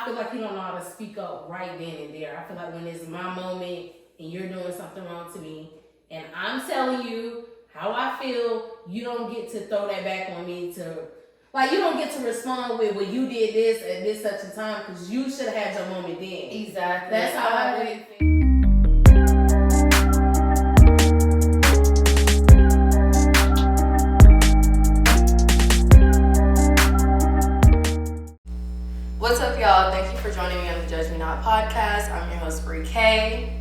feel like he don't know how to speak up right then and there. I feel like when it's my moment and you're doing something wrong to me, and I'm telling you how I feel, you don't get to throw that back on me to, like, you don't get to respond with, well, you did this at this such a time, because you should have had your moment then. Exactly. That's how I really think. What's up, y'all? Thank you for joining me on the Judge Me Not podcast. I'm your host, Bree K.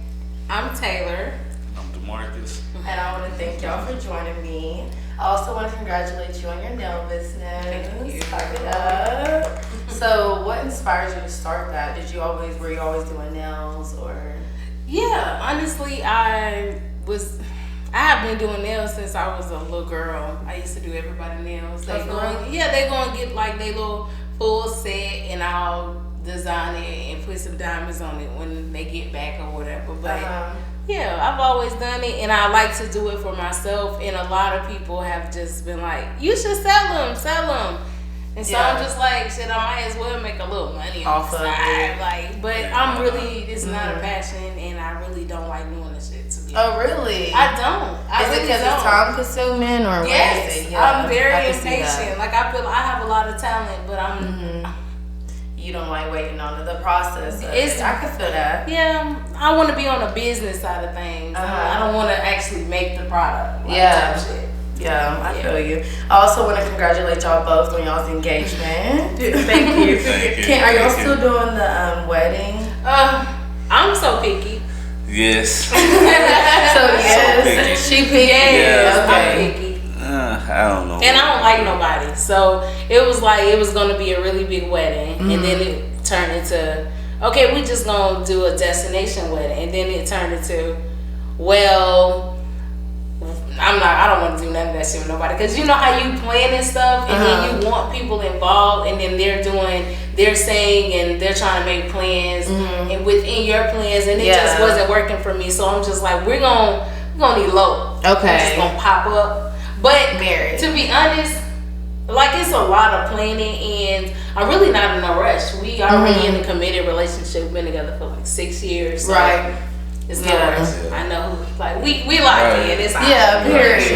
I'm Taylor. I'm Dmarcus. And I want to thank y'all for joining me. I also want to congratulate you on your nail business. Thank you. Pipe it up. So, what inspired you to start that? Were you always doing nails, or? Yeah, honestly, I have been doing nails since I was a little girl. I used to do everybody's nails. They gonna get like their little full set, and I'll design it and put some diamonds on it when they get back or whatever. But yeah, I've always done it, and I like to do it for myself. And a lot of people have just been like, "You should sell them." And so I'm just like, shit, I might as well make a little money off the side. Like, but I'm really, it's not a passion, and I really don't like doing this shit, to be honest. Oh, really? I don't. Is it because it's time consuming, or yes, what is it? I'm very impatient. Like, I feel I have a lot of talent, but I'm. You don't like waiting on the process. I can feel that. Yeah, I want to be on the business side of things. I don't want to actually make the product. Like, type shit. Yeah, I feel you. I also want to congratulate y'all both on y'all's engagement. Thank you. Are y'all still doing the wedding? I'm so picky. Yes. She picky. Yes, I'm picky. I don't know. And I don't like nobody. So it was like it was going to be a really big wedding. And then it turned into, okay, we just going to do a destination wedding. And then it turned into, well, I don't want to do none of that shit with nobody, because you know how you plan and stuff, and then you want people involved, and then they're saying, and they're trying to make plans, and within your plans, and it just wasn't working for me. So I'm just like, we're gonna elope. Okay, we're just gonna pop up. But to be honest, like, it's a lot of planning, and I'm really not in a rush. We already in a committed relationship. We've been together for like 6 years. So right. It's no rush. I know, like, we locked in. It's period. So,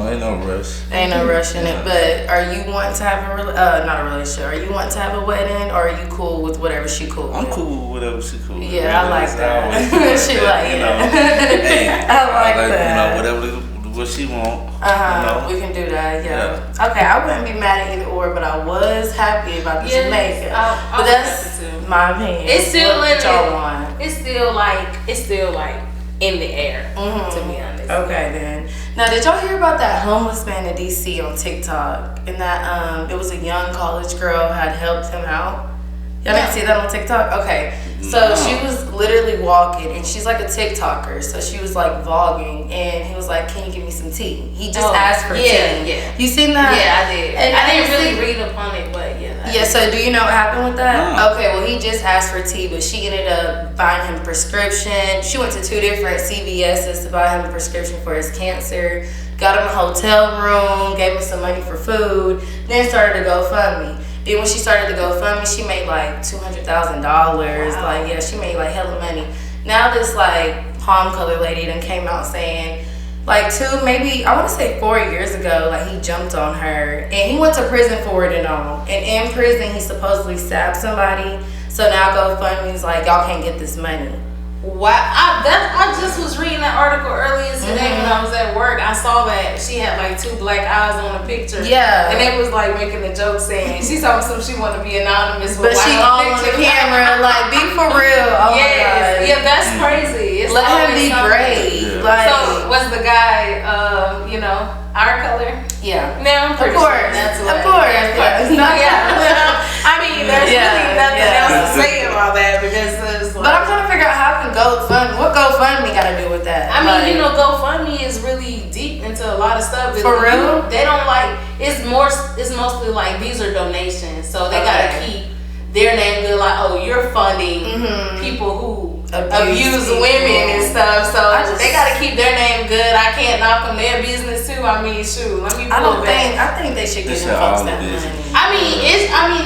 ain't no rush. Ain't no rush in it. But are you wanting to have not a relationship? Are you wanting to have a wedding, or are you cool with whatever she cool with? I'm cool with whatever she cool with. Yeah, I like that. She like hey, I like that. Whatever what she want. We can do that. Yeah. Okay, I wouldn't be mad at either or, but I was happy about the Jamaica. But that's my opinion. It's still what y'all want. It's still like in the air, to be honest. Okay, then. Now, did y'all hear about that homeless man in DC on TikTok? And that it was a young college girl had helped him out. Y'all didn't see that on TikTok? Okay. So she was literally walking, and she's like a TikToker. So she was like vlogging, and he was like, "Can you give me some tea?" He just asked for tea. Yeah. You seen that? Yeah, I did. And I didn't really read upon it, but yeah. So do you know what happened with that? No. Okay, well, he just asked for tea, but she ended up buying him a prescription. She went to 2 different CVS's to buy him a prescription for his cancer. Got him a hotel room, gave him some money for food, then started to GoFundMe. Then when she started to GoFundMe, she made like $200,000. Wow. Like, she made like hella money. Now this like palm color lady then came out saying, like 4 years ago, like, he jumped on her, and he went to prison for it and all. And in prison, he supposedly stabbed somebody. So now GoFundMe's like, y'all can't get this money. Wow, I just was reading that article earlier today when I was at work. I saw that she had like 2 black eyes on the picture. Yeah. And it was like making a joke saying, she told me she wanted to be anonymous. But she all on the camera, like, be for real. Oh my God. Yeah, that's crazy. It's let him be great. Yeah. Like, so was the guy, our color? Yeah. No, of course. That's of course. I mean, there's really nothing else to say about that, because it's like, but I'm trying to figure out how can what GoFundMe got to do with that? I mean, GoFundMe is really deep into a lot of stuff. For real? They don't like, it's mostly like, these are donations, so they gotta keep their name good, like, oh, you're funding people who abuse women and stuff. So they gotta keep their name good. I can't knock on their business too. I mean, shoot, let me pull it back. I think they should give them folks that money. I mean,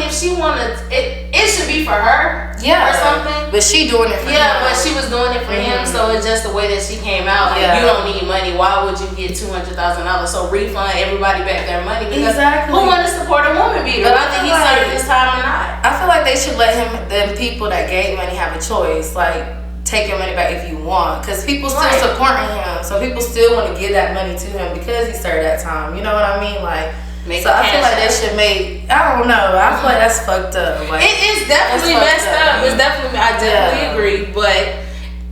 if she wanna, it should be for her, or something. But she doing it for him. Yeah, but she was doing it for him. So it's just the way that she came out. Like, you don't need money. Why would you get $200,000? So refund everybody back their money because who want to support a woman beater? Whether he served his time or not. I feel like they should let them people that gave money have a choice. Like, take your money back if you want, because people still supporting him. So people still want to give that money to him because he served that time. You know what I mean? Like. So I feel like they should make. I don't know. I feel like that's fucked up. Like, it is definitely messed up. It's definitely. I definitely agree. But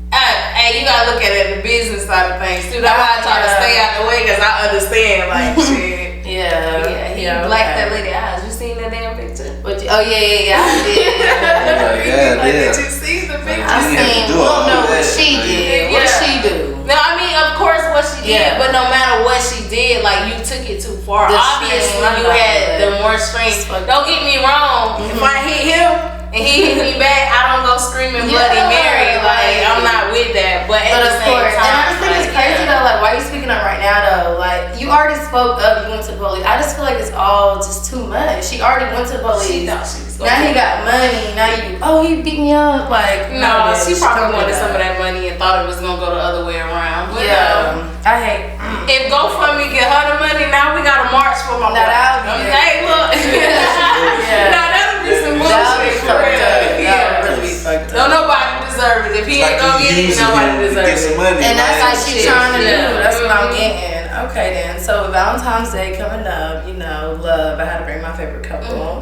hey, you gotta look at it in the business side of things too. That's why I try to stay out the way because I understand. Like shit. He blacked that lady eyes. You seen that damn picture? I did. Did you see the picture? I seen. We don't know what she did. What she do? No, I mean, of course, what she did, but no matter what she did, like, you took it too far. Obviously, you had the more strength. Don't get me wrong. If I hit him and he hit me back, I don't go screaming Bloody Mary. Like, I'm not with that. But at the same time, and I just think it's crazy though. Like, why are you speaking up right now though? Like, you already spoke up. You went to the police. I just feel like it's all just too much. She already went to the police. She thought she was now he got money. Now he beat me up. Like, no, she probably wanted some of that money and thought it was gonna go the other way around. But I hate. If GoFundMe get her the money, now we gotta march for my boy. Hey, look. Now that'll be some bullshit for real. That'll really be fucked up. Don't nobody deserve it. If he ain't gonna get it, nobody deserves it. And that's what she's trying to do. That's what I'm getting. Okay then. So Valentine's Day coming up, love. I had to bring my favorite couple.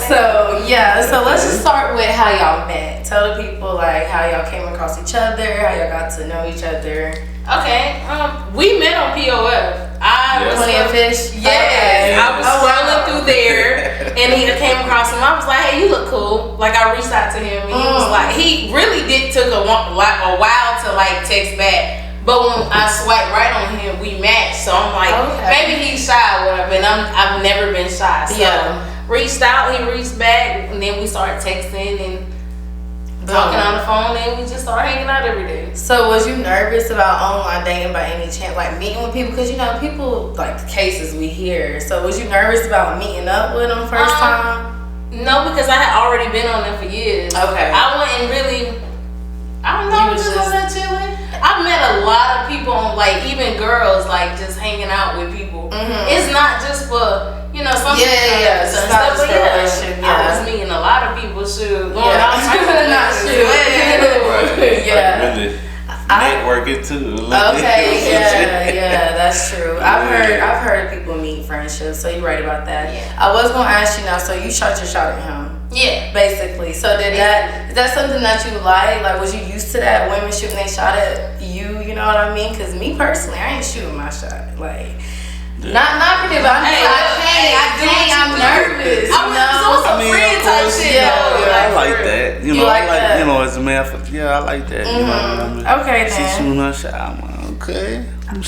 So let's just start with how y'all met. Tell the people like how y'all came across each other, how y'all got to know each other. Okay, we met on POF. I was Plenty of Fish. Yes, I was scrolling through there, and he came across him. I was like, "Hey, you look cool." Like, I reached out to him, and he was like, he really took a while to like text back. But when I swiped right on him, we matched. So I'm like, maybe he's shy or whatever. And I've never been shy. So reached out, he reached back, and then we started texting and talking on the phone, and we just started hanging out every day. So was you nervous about online dating by any chance, like meeting with people? Because people, like the cases we hear. So was you nervous about meeting up with them first time? No, because I had already been on them for years. Okay. I wasn't really, I don't know, just on that chilling. I've met a lot of people on, like, even girls, like, just hanging out with people. It's not just for, some people stuff, but I was meeting a lot of people, going out really networking too. Okay, that's true. I've heard of people meet friendships, so you're right about that. I was gonna ask you now, so you shot your shot at him. Yeah. Basically. So is that something that you like? Like, was you used to that, women shooting they shot at you, you know what I mean? Because me personally, I ain't shooting my shot. Like, not knocking it, but I'm I'm nervous. Some friend type shit. I like that. You like that? As a man, I like that. You know what I mean? Okay, then. She's shooting her shot. I'm like, okay.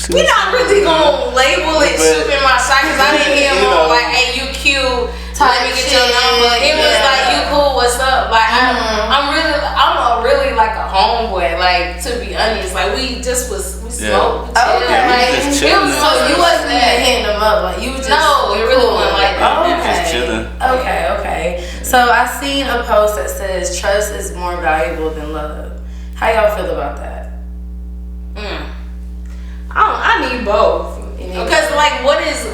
We're not really gonna label it shooting my shot because I didn't hear him like, "Hey, you cute. Let me get your number." It was like, "You cool? What's up?" Like, I'm really like a homeboy. Like, to be honest, like we smoked. Okay. Like, just it was so you wasn't even hitting them up. Like, you just it really wasn't like that. Just chilling. Okay. So I seen a post that says trust is more valuable than love. How y'all feel about that? I need both. Because like, what is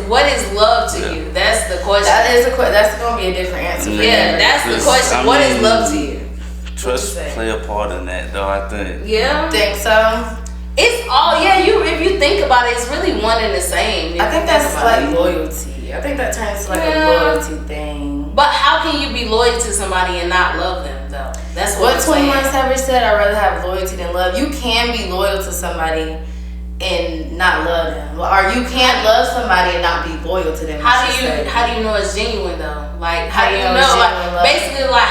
love to you? That's the question. That's gonna be a different answer. That's the question. What is love to you? Trust play a part in that, though. I think. Yeah. Think so? It's all if you think about it, it's really one and the same. I think that's like loyalty. I think that turns to like a loyalty thing. But how can you be loyal to somebody and not love them though? That's what 21 Savage said. I'd rather have loyalty than love. You can be loyal to somebody and not love them, or you can't love somebody and not be loyal to them. How do you know it's genuine though? Like, how do you know? Like, basically, like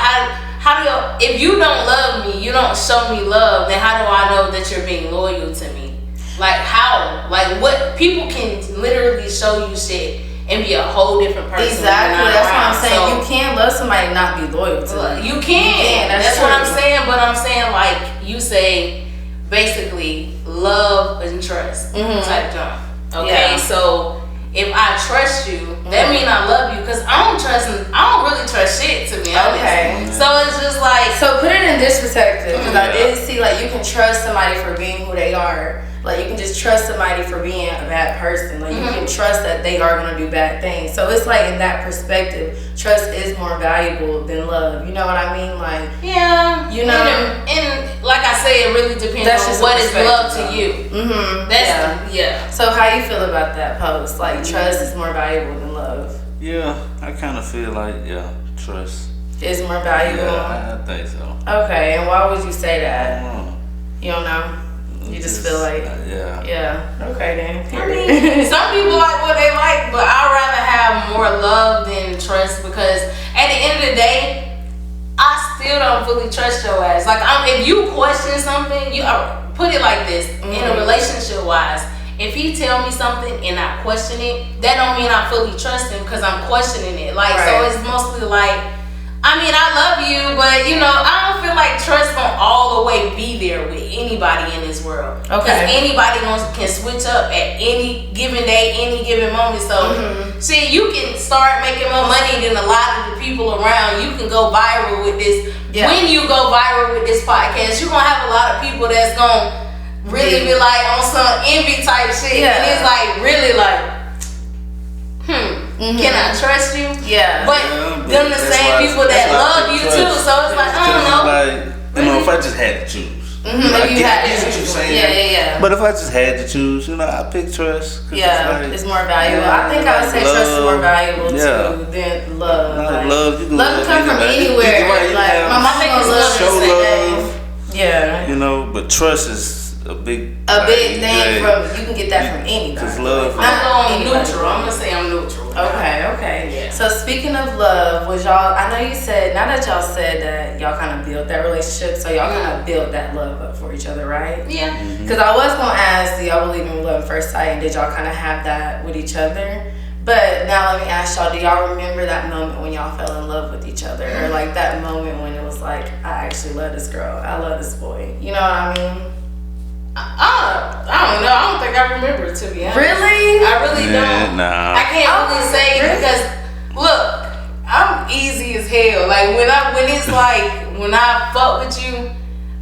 how do you, if you don't love me, you don't show me love, then how do I know that you're being loyal to me? Like, how? Like, what? People can literally show you shit and be a whole different person. Exactly. That's what I'm saying. So, you can't love somebody and not be loyal to them. You can. That's what I'm saying. But I'm saying, like, you say basically love and trust type jump. Okay, so if I trust you, that means I love you, because I don't really trust shit, to be honest. Okay. So it's just like, so put it in this perspective, because I did see, like, you can trust somebody for being who they are. Like, you can just trust somebody for being a bad person. Like, you can trust that they are going to do bad things. So it's like, in that perspective, trust is more valuable than love. You know what I mean? Like, yeah, you know, and like I say, it really depends on what is love to you. That's So how you feel about that post? Like, trust is more valuable than love. Yeah, I kind of feel like trust is more valuable. Yeah, I think so. Okay, and why would you say that? I don't know. You don't know. You just feel like yeah. Okay then. I mean, some people like what they like, but I'd rather have more love than trust, because at the end of the day, I still don't fully trust your ass. Like, if you question something, you put it like this: in a relationship wise, if he tell me something and I question it, that don't mean I fully trust him, because I'm questioning it. Like, so it's mostly like, I mean, I love you, but, you know, I don't feel like trust gonna all the way be there with anybody in this world. Because anybody can switch up at any given day, any given moment. So, see, you can start making more money than a lot of the people around. You can go viral with this. When you go viral with this podcast, you're gonna have a lot of people that's gonna really be like on some envy type shit. And it's like, really like, can I trust you? But them the same people that love you too. So it's like, I don't know. Like, you know, if I just had to choose. If you had to choose. Yeah. But if I just had to choose, you know, I pick trust. It's more valuable. I think I would say trust is more valuable too than love. Like, love can come from anywhere. Like, my mom gonna love show love. Yeah. You know, but trust is a big thing. From you can get that from anybody. Because love. I'm neutral. I'm gonna say I'm neutral. Okay. Yeah. So speaking of love, was y'all? I know you said, now that y'all said that y'all kind of built that relationship, so y'all kind of built that love up for each other, right? Yeah. Because I was gonna ask, do y'all believe in love at first sight, and did y'all kind of have that with each other? But now let me ask y'all, do y'all remember that moment when y'all fell in love with each other, or like that moment when it was like, I actually love this girl, I love this boy? You know what I mean? I don't know. I don't think I remember, to be honest. Really? I really don't. Nah. I can't really say because look, I'm easy as hell. Like when it's like when I fuck with you,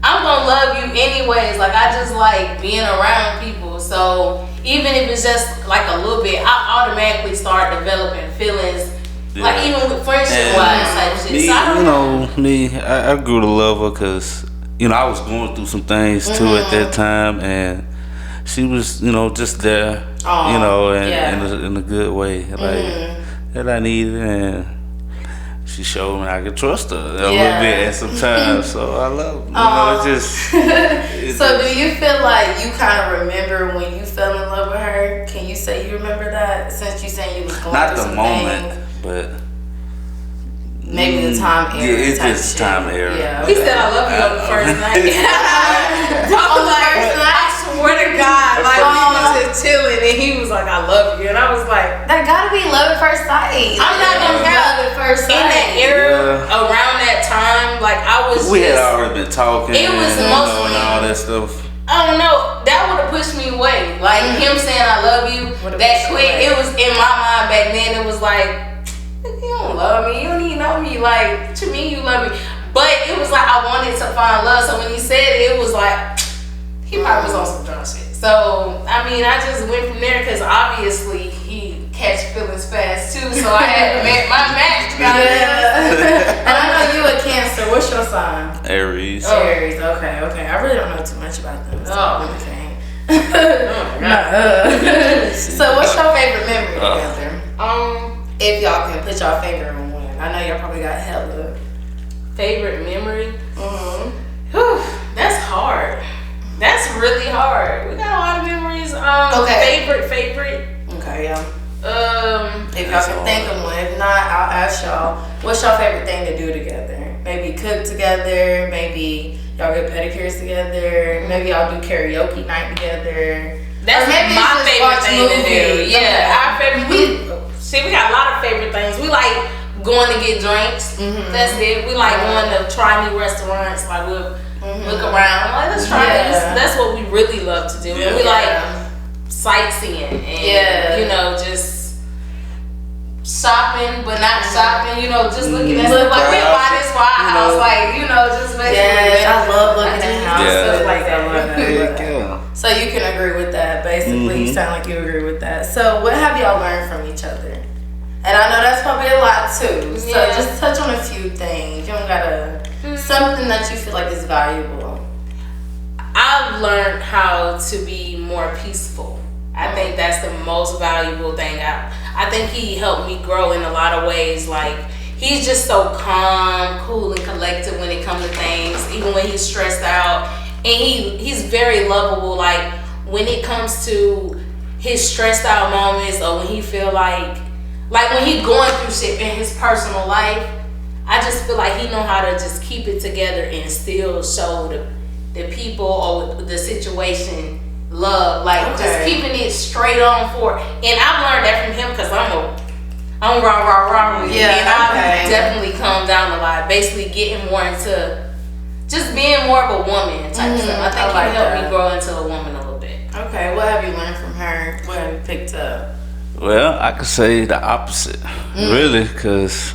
I'm gonna love you anyways. Like I just like being around people. So even if it's just like a little bit, I automatically start developing feelings. Like even with friendship wise type shit. Me, so I don't know. I grew to love her because, you know, I was going through some things too at that time, and she was, you know, just there, you know, and in a good way, like that I needed, and she showed me I could trust her a little bit at some times. So I love, you know, it just. So do you feel like you kind of remember when you fell in love with her? Can you say you remember that, since you saying you was going not through the some moment, things? but. Maybe the time era. Yeah, it's just time era. Yeah. He said I love you on the first night. I was like, I swear to God, like we was just chilling and he was like, I love you, and I was like, that gotta be love at first sight. I'm not gonna love at first sight. In that era, around that time, like I was. We had already been talking. It was mostly and all that stuff. I don't know. That would have pushed me away. Like him saying I love you, that quick. It was in my mind back then. It was like, you don't love me. You don't even know me. Like, to me, you love me. But it was like I wanted to find love. So when he said it, it was like he probably was on some drunk shit. So I mean, I just went from there because obviously he catch feelings fast too. So I had to make my match. And I know you a Cancer. What's your sign? Aries. Aries. Okay. I really don't know too much about them. So So what's your favorite memory together? If y'all can put y'all finger on one. I know y'all probably got hella. Favorite memory? That's hard. That's really hard. We got a lot of memories. Favorite. Okay, yeah. If y'all can think of one. If not, I'll ask y'all, what's your favorite thing to do together? Maybe cook together. Maybe y'all get pedicures together. Maybe y'all do karaoke night together. That's maybe my favorite thing to do. Yeah, our favorite. we got a lot of favorite things. We like going to get drinks. That's it. We like going to try new restaurants. Like we'll look around. Like let's try this. That's what we really love to do. And we like sightseeing and you know just shopping, but not shopping. You know, just looking at stuff like we'll buy this for our house. Like you know, just basically. I love looking at houses stuff like that. So you can agree with that. Basically, you sound like you agree with that. So what have y'all learned from each other? And I know that's probably a lot too. So just touch on a few things. You don't gotta something that you feel like is valuable. I've learned how to be more peaceful. I think that's the most valuable thing. I think he helped me grow in a lot of ways. Like he's just so calm, cool, and collected when it comes to things, even when he's stressed out. And he's very lovable. Like when it comes to his stressed out moments, or when he feel like when he going through shit in his personal life, I just feel like he know how to just keep it together and still show the people or the situation love, like just keeping it straight on forward. And I've learned that from him because I'm rah with you. And I've definitely calmed down a lot. Basically getting more into just being more of a woman type stuff. I think he helped me grow into a woman a little bit. Okay, what have you learned from her? What have you picked up? Well, I could say the opposite, really, because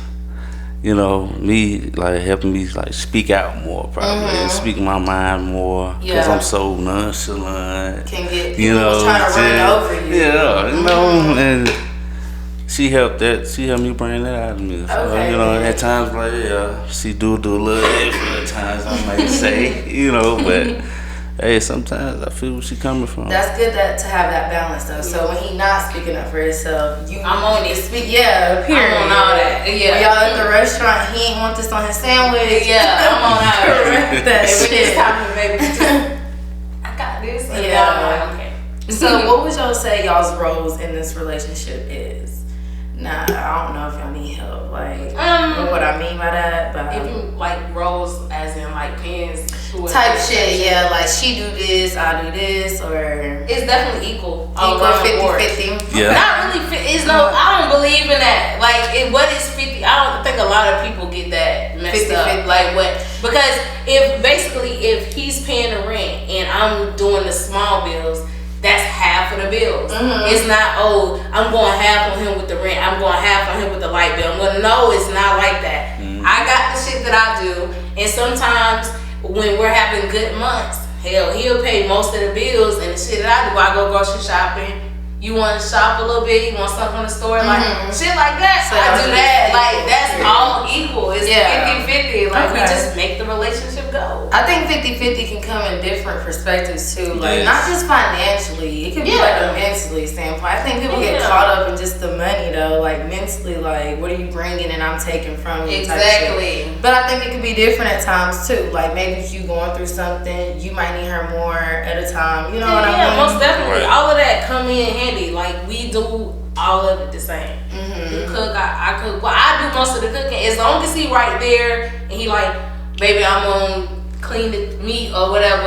you know, me like helping me like speak out more, probably, and speak my mind more, because I'm so nonchalant. Can get people trying to run over you. Yeah, you know, and she helped me bring that out of me. So, you know, at times like she do a little extra. At times I might say, you know, but. Hey, sometimes I feel where she coming from. That's good to have that balance though. So when he not speaking up for himself, I'm on it. Period. I'm on all that. When y'all at the restaurant, he ain't want this on his sandwich. I'm on all that. That shit. Baby, I got this. And I'm like, okay. So what would y'all say y'all's roles in this relationship is? Nah, I don't know if y'all need help. Like, what I mean by that, but if you like roles, as in like pins type shit, like she do this, I do this, or it's definitely equal 50-50. Yeah, not really. I don't believe in that. Like, what is 50? I don't think a lot of people get that messed 50, up. 50. Like what? Because if he's paying the rent and I'm doing the small bills, that's half of the bills. It's not, I'm going half on him with the rent, I'm going half on him with the light bill. Well, no, it's not like that. I got the shit that I do, and sometimes when we're having good months, hell, he'll pay most of the bills and the shit that I do. I go grocery shopping. You want to shop a little bit? You want something from the store? Like, shit like that. So I do that. Like, that's all equal. It's 50-50. Like, we just make the relationship go. I think 50-50 can come in different perspectives, too. Like, not just financially. It could be, like, a mentally standpoint. I think people get caught up in just the money, though. Like, mentally, like, what are you bringing and I'm taking from you? Exactly. But I think it can be different at times, too. Like, maybe if you going through something, you might need her more at a time. You know what I mean? Yeah, most definitely. All of that come in handy. Like, we do all of it the same. You cook, I cook. Well, I do most of the cooking. As long as he right there and he like, baby, I'm gonna clean the meat or whatever,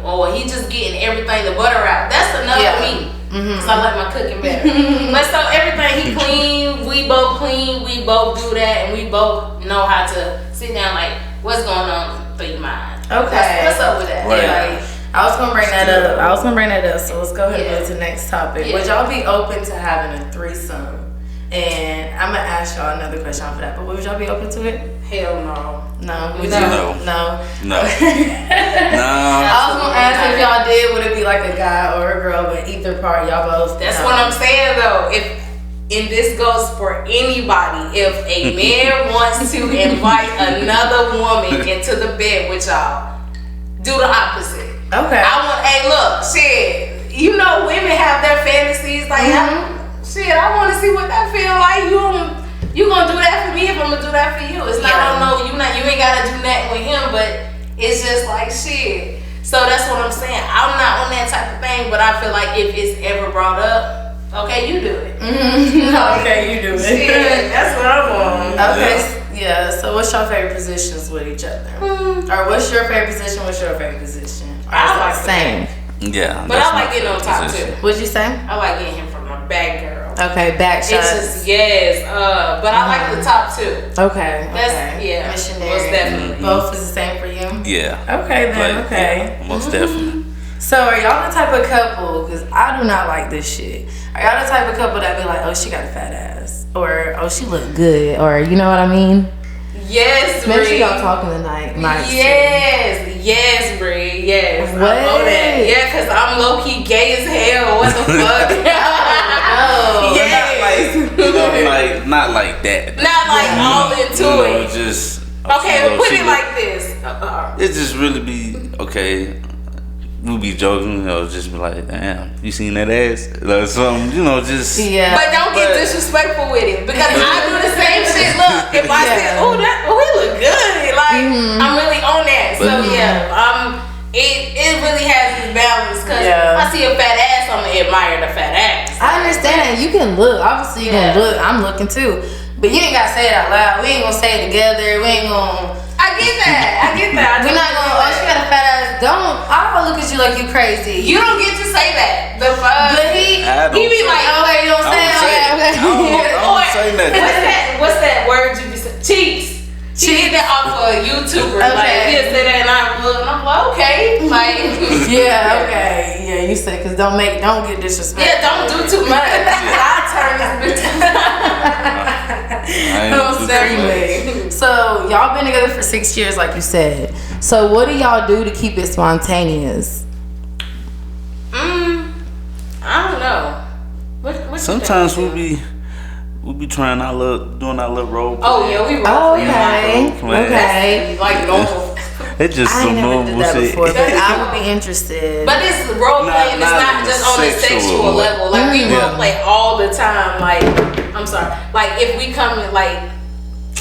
or he just getting everything, the butter out. That's enough for me. Cause I like my cooking better. But so everything he clean, we both do that, and we both know how to sit down. Like, what's going on for your mind? Okay, what's up with that? Right. Like, I was gonna bring that up. So let's go ahead and go to the next topic. Would y'all be open to having a threesome? And I'm gonna ask y'all another question after that. But would y'all be open to it? Hell no. No. No. No. No. I was gonna ask if y'all did, would it be like a guy or a girl, but either part, y'all both. That's what I'm saying though. And this goes for anybody. If a man wants to invite another woman into the bed with y'all, do the opposite. Okay. Hey, look, shit. You know, women have their fantasies. Like, shit, I want to see what that feel like. You gonna do that for me if I'm gonna do that for you. It's not, I don't know, you ain't gotta do that with him, but it's just like shit. So that's what I'm saying. I'm not on that type of thing, but I feel like if it's ever brought up, okay, you do it. Okay, you do it. Shit, that's what I'm on. Okay. Yeah, so what's your favorite positions with each other? Or what's your favorite position? What's your favorite position? I like same. Yeah. But I like getting on top too. What'd you say? I like getting him from my back, girl. Okay, back shots. It's just yes, but I like the top two. Okay, That's yeah, missionary. most definitely. Both is the same for you. Yeah. Okay then. Like, Okay. yeah, most definitely. So are y'all the type of couple? Because I do not like this shit. Are y'all the type of couple that be like, oh, she got a fat ass, or oh, she look good, or you know what I mean? Yes, Make sure Bree. y'all talking tonight. Yes, Bree. Yes, What? I know that. Yeah, cause I'm low key gay as hell. What the fuck? Oh, yes. Not like that. Not like all into it. Just Okay, but put it like this. It just really be okay. We be joking, just be like, damn, you seen that ass? Like something, just. Yeah. But don't get disrespectful with it because I do the same shit. Look, if I say, oh, he look good, like I'm really on that. So it really has its balance because I see a fat ass, I'm gonna admire the fat ass. I understand. You can look. Obviously, you can look. I'm looking too. But you ain't gotta say it out loud. We ain't gonna say it together. We ain't gonna. I get that. We're not gonna. Oh, she got a fat ass. I'm gonna look at you like you crazy. You don't get to say that. The fuck. But he be like, okay, you don't say it. Okay. I don't say nothing. What's that word you be saying? Cheeks. She did that off of a YouTuber. Okay. Like he'll say that and I'm like, okay. Like yeah, okay. Yeah, you said because don't get disrespectful. Yeah, don't do too much. I turn this bitch. So y'all been together for 6 years, like you said. So what do y'all do to keep it spontaneous? I don't know. What sometimes we be trying our little, doing our little role play. Oh yeah, we role play. Okay. Like normal. It's just some normal shit. Before, but I would be interested. But it's role playing. It's not just on a sexual level. Like we role play all the time. Like I'm sorry. Like if we come like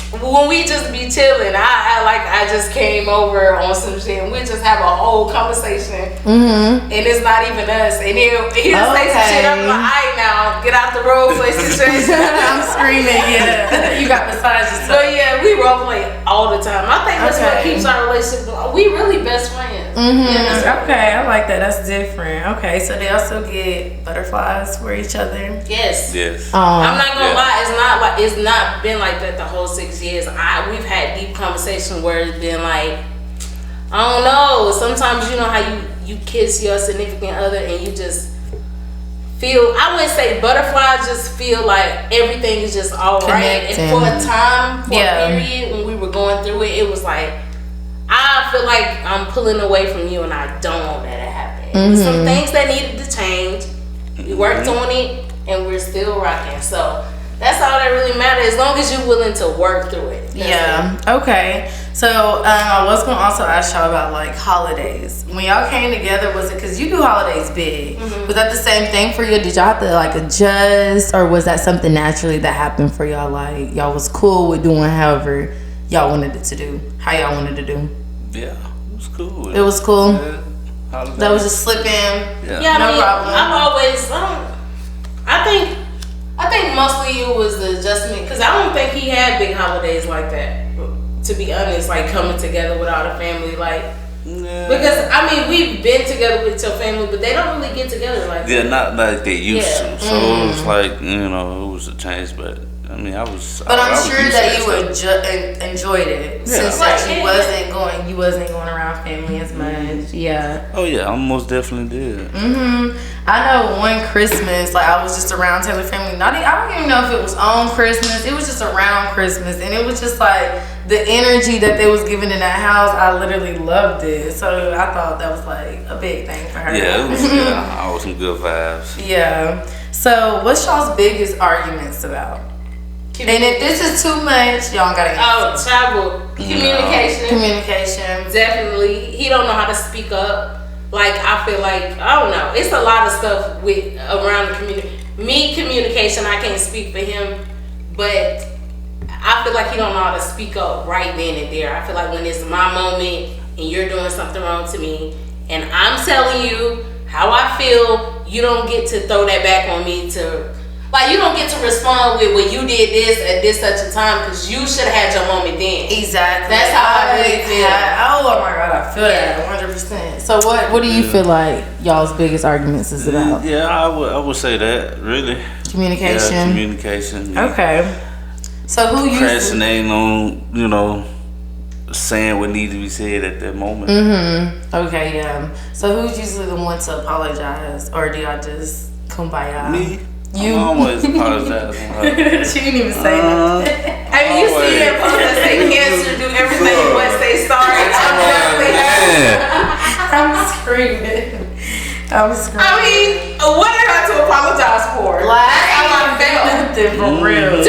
when we just be chilling, I just came over on some shit and we just have a whole conversation and it's not even us and he'll say some shit. I'm like, alright now, get out the role play situation. I'm screaming, yeah. You got beside yourself. So yeah, we role play all the time. I think that's what keeps our relationship going. We really best friends. Okay, I like that. That's different. Okay, so they also get butterflies for each other. Yes. I'm not gonna lie. It's not been like that the whole 6 years. We've had deep conversation where it's been like, I don't know. Sometimes you know how you kiss your significant other and you just feel, I wouldn't say butterflies, just feel like everything is just all right. And for a time, for a period when we were going through it, it was like, I feel like I'm pulling away from you and I don't want that to happen. Some things that needed to change. We worked on it and we're still rocking. So that's all that really matters, as long as you're willing to work through it. Okay. So I was going to also ask y'all about like holidays. When y'all came together, was it because you do holidays big? Was that the same thing for you? Did y'all have to like adjust, or was that something naturally that happened for y'all? Like y'all was cool with doing however y'all wanted it to do, how y'all wanted to do? Yeah, it was cool. It was cool. Yeah. That was just slip in. Yeah, no problem. I've always, I think mostly it was the adjustment because I don't think he had big holidays like that. To be honest, like coming together with all the family, like because I mean we've been together with your family, but they don't really get together like that. Yeah, not like they used to. So it was like it was a change, but I mean I was. But I'm sure that you enjoyed it since that you wasn't going around family as much. Yeah. Oh yeah, I most definitely did. I know one Christmas, like I was just around Taylor family. I don't even know if it was on Christmas. It was just around Christmas, and it was just like the energy that they was giving in that house. I literally loved it. So I thought that was like a big thing for her. Yeah, it was always some good vibes. Yeah. So what's y'all's biggest arguments about? And if this is too much, y'all gotta answer. Travel. Communication. Definitely. He don't know how to speak up. Like I feel like I don't know. It's a lot of stuff with around the communication. I can't speak for him, but I feel like he don't know how to speak up right then and there. I feel like when it's my moment and you're doing something wrong to me, and I'm telling you how I feel, you don't get to throw that back on me to. Like, you don't get to respond with, well, you did this at this such a time because you should have had your moment then. Exactly. That's how I really feel. Oh my God, I feel that 100%. So what do you feel like y'all's biggest arguments is about? Yeah, I would say that, really. Communication. Yeah, communication. Okay. So who usually procrastinating on, saying what needs to be said at that moment. Okay, yeah. So who's usually the one to apologize, or do y'all just kumbaya? Me. You I'm always apologizing. She didn't even say that. I mean, you see that post that say cancer do everything but say sorry. I'm screaming. I mean, what did I have to apologize for? That's how I felt. Nothing for real.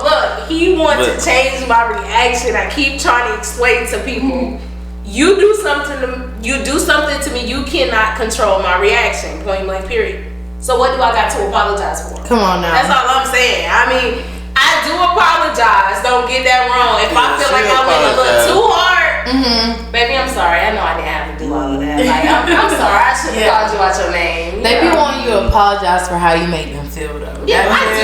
Look, he wants to change my reaction. I keep trying to explain to people. You do something to me, you cannot control my reaction. Point blank, period. So what do I got to apologize for? Come on now. That's all I'm saying. I mean, I do apologize. Don't get that wrong. If I feel like I went a little too hard, baby, I'm sorry. I know I didn't have to do all of that. Like, I'm sorry. I should have called you out your name. They be wanting you to apologize for how you make them feel, though. Yeah, I do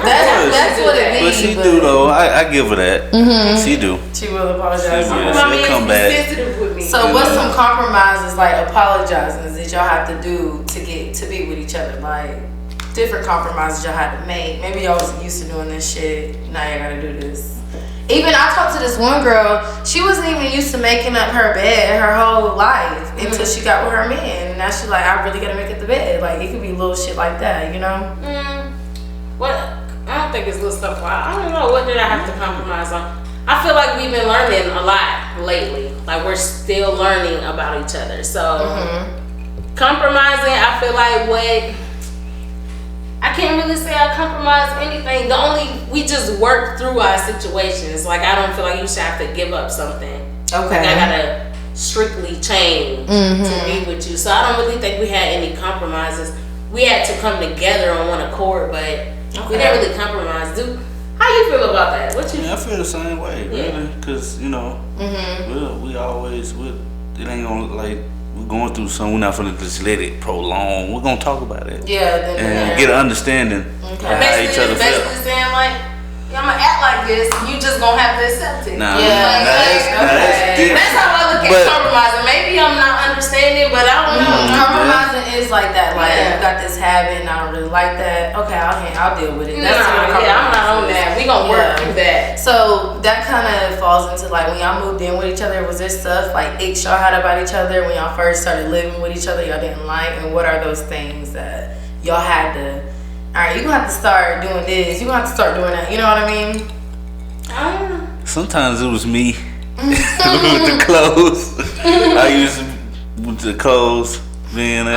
that. That's what it means. But she do though. I give her that. She do. She will apologize. She'll come back. Sensitive with me. So what's some compromises, like apologizing, that y'all have to do to get to be with each other? Like different compromises y'all had to make. Maybe y'all was used to doing this shit. Now y'all gotta do this. Even I talked to this one girl. She wasn't even used to making up her bed her whole life until she got with her man. And now she's like, I really gotta make it the bed. Like it could be little shit like that, you know? What? I don't think it's little stuff. I don't know. What did I have to compromise on? I feel like we've been learning a lot lately. Like we're still learning about each other. So compromising, I feel like I can't really say I compromise anything. We just work through our situations. Like I don't feel like you should have to give up something. Okay. Like I gotta strictly change to be with you. So I don't really think we had any compromises. We had to come together on one accord, but we didn't really compromise. How you feel about that? I feel the same way, really, because we always it ain't gonna like we're going through something. We're not gonna just let it prolong. We're gonna talk about it, and get an understanding of how each other feel. Basically saying like, I'm gonna act like this, you just gonna have to accept it. That's how I look at compromising. Maybe I'm not understanding, but I don't know. Compromising is like that. Like you got this habit, and I don't really like that. Okay, I'll deal with it. That's I'm not on that. We gonna work through that. So that kind of falls into like when y'all moved in with each other. Was there stuff like icks y'all had about each other when y'all first started living with each other? Y'all didn't like, and what are those things that y'all had to? All right, you gonna have to start doing this. You gonna have to start doing that. You know what I mean? Sometimes it was me with the clothes. I used to with the clothes being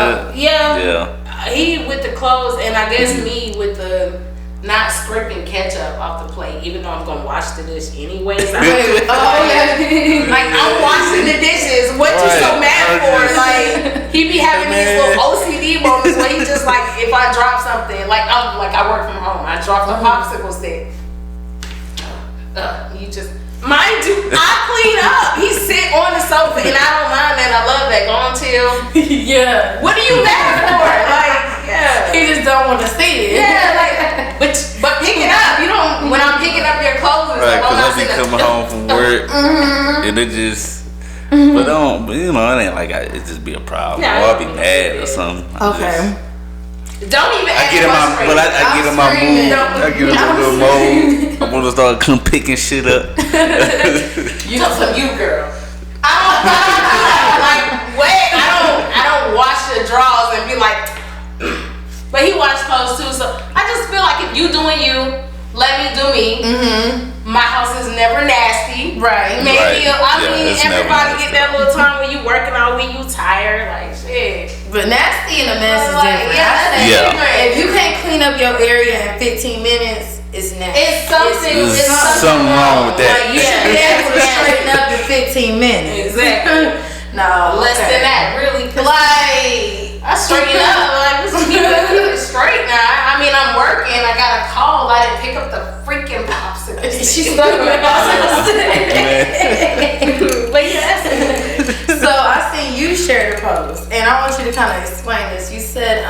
he with the clothes, and I guess me with the not scraping ketchup off the plate, even though I'm gonna wash the dish anyways. Like I'm washing the dishes. What you so mad for? Like he be having these little OCD moments where he just like, if I drop something, like I work from home, I drop the popsicle stick. You just. Mind you, I clean up. He sit on the sofa, and I don't mind that. I love that. Go on, Till. What are you mad for? Like, he just don't want to see it. But pick it up. You don't. When I'm picking up your clothes, right? Because I be coming home from work, and it just. But it ain't like it just be a problem. Or I'll be mad or something. Don't even. I get in my mood. I get in my little mode. I want to start picking shit up. You know, some you girl. I don't wash the drawers and be like. But he washes clothes too, so I just feel like if you doing you, let me do me. My house is never nasty. Right. Maybe everybody get that little time when you working all week, you tired, like shit. But nasty and a mess is different. Different. If you can't clean up your area in 15 minutes, it's nasty. It's something wrong with that. Like, you should be able to straighten up in 15 minutes. Exactly. No, less than that, really. Like, I straighten up. Like, keep it straight now. I mean, I'm working. I got a call. I didn't pick up the freaking popsicle. She's stuck with the popsicle. But yes. So I seen you share the post, and I want you to kind of explain this. You said,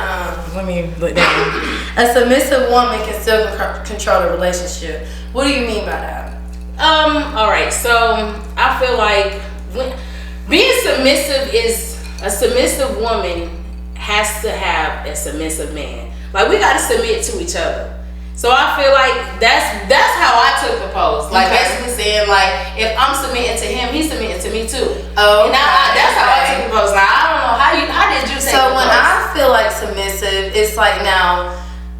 let me look down. A submissive woman can still control the relationship. What do you mean by that? All right. So I feel like being submissive is a submissive woman has to have a submissive man. Like, we gotta submit to each other. So I feel like that's how I took the post. Like, basically saying, like, if I'm submitting to him, he's submitting to me too. Oh, and that's how I took the post. Now I don't know how did you take the post? So when I feel like submissive, it's like, now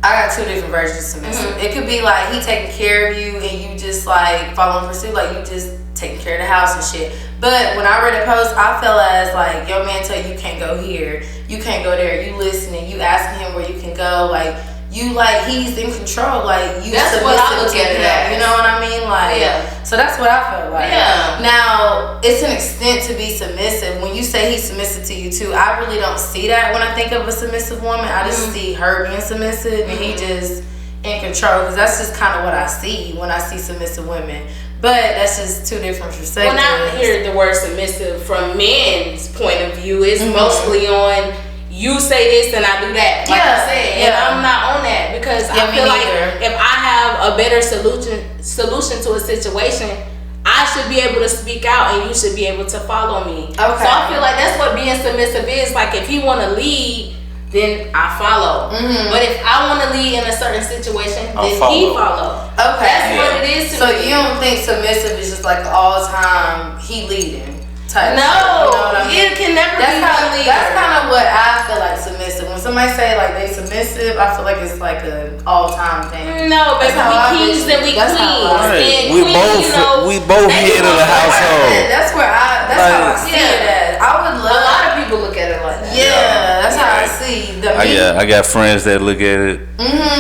I got two different versions of submissive. It could be like he taking care of you and you just like following pursuit, like you just taking care of the house and shit. But when I read a post, I feel as like your man tell you can't go here, you can't go there, you listening, you asking him where you can go, like you like he's in control, like you. That's what I look at it as. You know what I mean? Like, so that's what I feel like. Yeah. Now it's an extent to be submissive. When you say he's submissive to you too, I really don't see that when I think of a submissive woman. I just see her being submissive and he just in control, because that's just kind of what I see when I see submissive women. But that's just two different perspectives. When I hear the word submissive from men's point of view, it's mostly on you say this and I do that, like I said, and I'm not on that, because I feel like if I have a better solution to a situation, I should be able to speak out and you should be able to follow me. So I feel like that's what being submissive is. Like, if he want to lead, then I follow. But if I want to lead in a certain situation, then he follow. That's what it is to me. So you don't think submissive is just like all time he leading? No, you know what I mean? It can never be one leader. That's kind of what I feel like submissive. When somebody say like they submissive, I feel like it's like an all-time thing. No, baby, we kings and we queens. Right. We both head of the household. That's where that's how I see it as. I would love. A lot of people look at it like that. Yeah, that's how I see. I got friends that look at it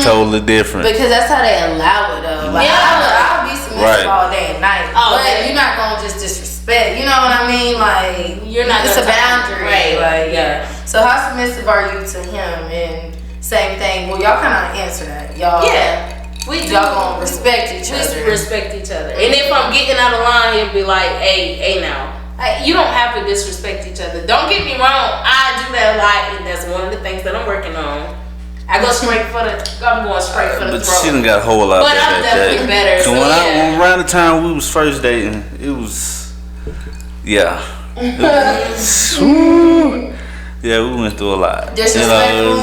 totally different. Because that's how they allow it though. Like, I'll be submissive all day and night. But you're not gonna just disrespect. You know what I mean? Like, you're not. It's a boundary, right? Like, So how submissive are you to him? And same thing. Well, y'all kind of answer that, y'all. Yeah, we do. Y'all gonna respect each other. We respect each other. And if I'm getting out of line, he'll be like, "Hey, now." You don't have to disrespect each other. Don't get me wrong. I do that a lot, and that's one of the things that I'm working on. I'm going straight for the throat. But she done got a whole lot better. But I'm definitely better. So around the time we was first dating, it was, we went through a lot. Disrespectful?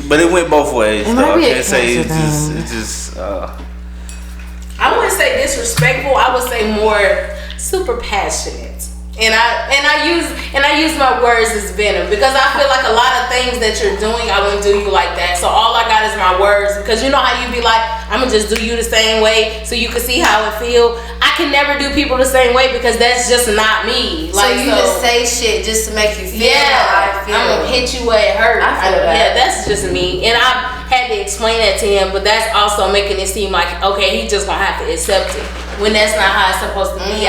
But it went both ways. So I can't say it just. I wouldn't say disrespectful. I would say more super passionate. And I use my words as venom, because I feel like a lot of things that you're doing, I wouldn't do you like that. So all I got is my words, because you know how you be like, I'm gonna just do you the same way so you can see how it feel. I can never do people the same way, because that's just not me. Like, so you just say shit just to make you feel how I feel. I'm gonna hit you where it hurts. Yeah, that's just me. And I had to explain that to him, but that's also making it seem like, okay, he just gonna have to accept it, when that's not how it's supposed to be.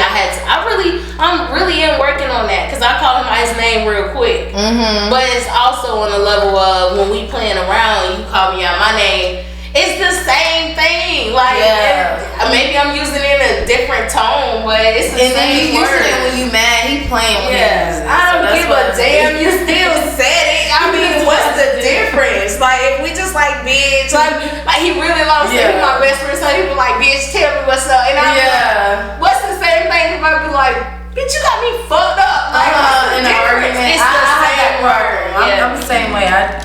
I'm really working on that, because I call him by his name real quick. But it's also on the level of when we playing around, you call me out my name. It's the same thing. Like, maybe I'm using it in a different tone, but it's the same word. And when you mad, he playing with it. I don't give a damn. You still said it. I mean, what's the difference? Like, if we just like, bitch, like he really loves me. He's my best friend, so he be like, bitch, tell me what's up. And I'm like, what's the same thing if I be like, bitch, you got me fucked up. Like, in an argument, it's the same word. I'm the same way. I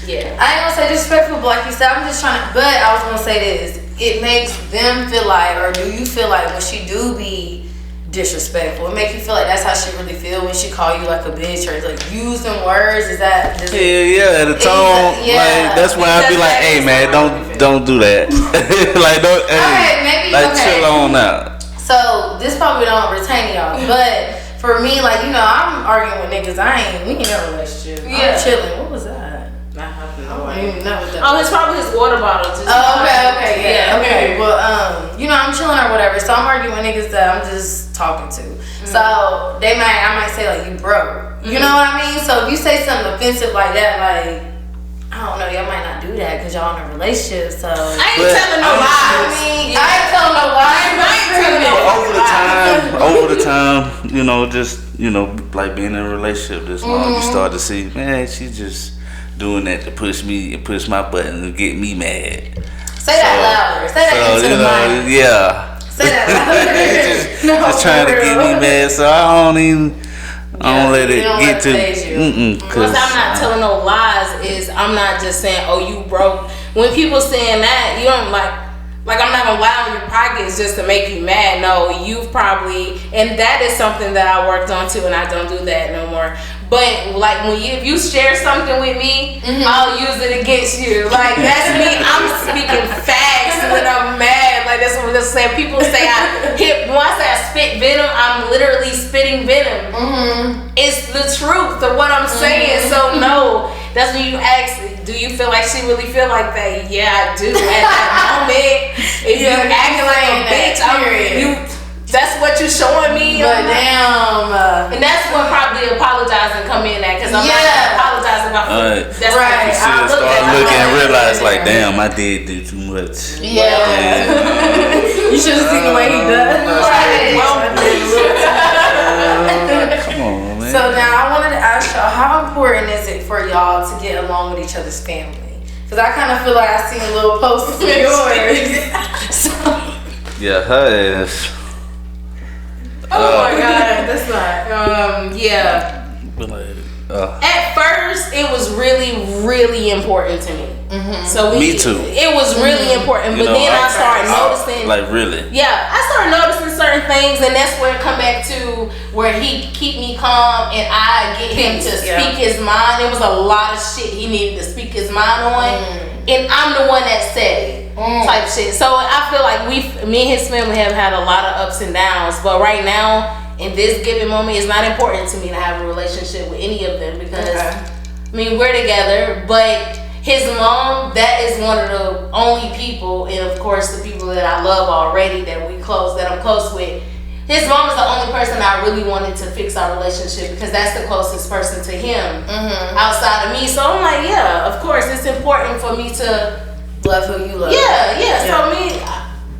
ain't gonna say disrespectful, but like you said, I'm just trying to. But I was gonna say this: it makes them feel like, or do you feel like when she do be disrespectful, it make you feel like that's how she really feel when she call you like a bitch, or like using words? Is that? The tone. Like, that's why I be like, hey man, don't do that. Like, don't. Hey, chill on out. So this probably don't retain y'all, but for me, like, you know, I'm arguing with niggas. We ain't in a relationship. I'm chilling. What was that? I don't even know what that was. It's probably his water bottle. Okay. Well, you know, I'm chilling or whatever. So I'm arguing with niggas that I'm just talking to. So I might say like, you broke. You know what I mean? So if you say something offensive like that, like, I don't know, y'all might not do that because y'all in a relationship. So I ain't telling no lies. I ain't telling no lies. Over the time, you know, just, you know, like being in a relationship this long, you start to see, man, she just doing that to push me and push my button and get me mad. Say that louder. Say that into the mic. Yeah. Say that louder. just trying to get me mad. So I don't even. I don't let it get to. Because I'm not telling no lies. Is I'm not just saying, oh, you broke. When people saying that, you don't like I'm not gonna lie on your pockets just to make you mad. No, you've probably, and that is something that I worked on too, and I don't do that no more. But like when if you share something with me, I'll use it against you. Like that's me. I'm speaking facts when I'm mad. Like that's what I'm saying. People say when I say I spit venom, I'm literally spitting venom. It's the truth of what I'm saying. So no, that's when you ask, do you feel like she really feel like that? Yeah, I do. At that moment, if you acting like a bitch, that's what you're showing me. But damn. And that's what probably apologizing come in at, because I'm not apologizing about that's right. You should start looking and realize like, damn, I did do too much. Yeah. You should have seen the way he does. Come on, man. So now I wanted to ask y'all, how important is it for y'all to get along with each other's family? Because I kind of feel like I seen a little post of yours. Yeah, her ass. Oh my God, that's not. Yeah. At first, it was really important to me. So me too. It was really important, but then I started noticing. Like really? Yeah, I started noticing certain things, and that's where it come back to where he keep me calm, and I get him to speak his mind. There was a lot of shit he needed to speak his mind on, and I'm the one that said it. Type shit. So I feel like me and his family have had a lot of ups and downs, but right now in this given moment, it's not important to me to have a relationship with any of them because I mean we're together. But his mom, that is one of the only people, and of course the people that I love already that I'm close with. His mom is the only person I really wanted to fix our relationship because that's the closest person to him outside of me. So I'm like, yeah, of course it's important for me to love who you love. Yeah. So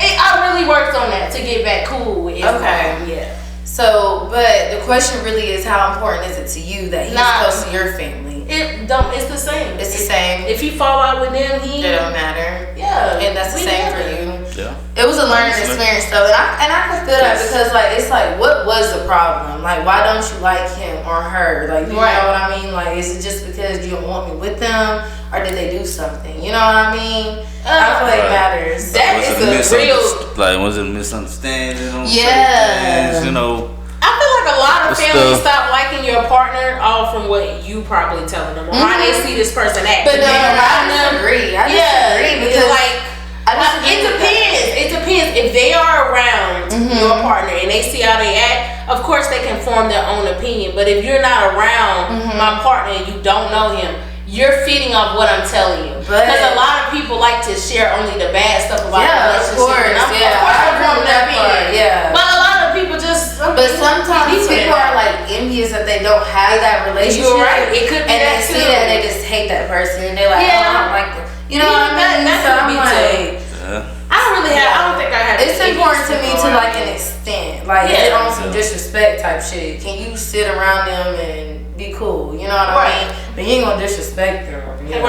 I really worked on that to get back cool with his mom. Yeah. So, but the question really is, how important is it to you that he's close to your family? It's the same. It's the same. If you fall out with them, it don't matter. Yeah. And that's the same for you. Yeah. It was a learning experience though, and I can feel that because like it's like, what was the problem? Like, why don't you like him or her? Like, you know what I mean? Like, is it just because you don't want me with them, or did they do something? You know what I mean? I feel like it matters. That is a real. Like, was it a misunderstanding? Yeah. You know. I feel like a lot of families stop liking your partner all from what you probably telling them or how they see this person act. But no, I disagree. I disagree because like it depends. It depends if they are around your partner and they see how they act. Of course, they can form their own opinion. But if you're not around my partner and you don't know him, you're feeding off what I'm telling you. Because a lot of people like to share only the bad stuff about the relationship. Of course, I'm from that part. Yeah. But a lot of people just. But sometimes people are like envious that they don't have that relationship. You're right. It could be and that they too. see that and they just hate that person and they're like, oh, I don't like them. You know what I mean? That So could I'm be like, I don't really have. I don't think I have. It's important to me to like an extent. Like, is it on some disrespect type shit? Can you sit around them and be cool? You know what I mean? But you ain't gonna disrespect them. You know?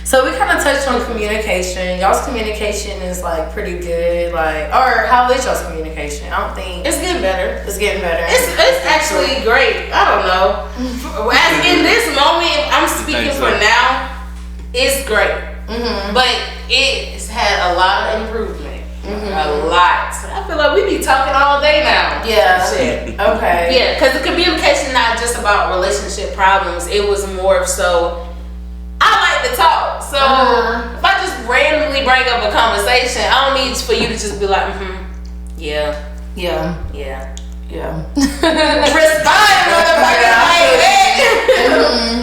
So we kind of touched on communication. Y'all's communication is like pretty good. Like, or how is y'all's communication? I don't think it's getting better. It's getting better. It's actually great. I don't know. As in this moment, I'm speaking for now. It's great. But it's had a lot of improvement. A lot. I feel like we be talking all day now. Yeah. Shit. Okay. Yeah, because the communication not just about relationship problems. It was more of so. I like to talk, so if I just randomly bring up a conversation, I don't need for you to just be like, yeah. Respond, motherfucker.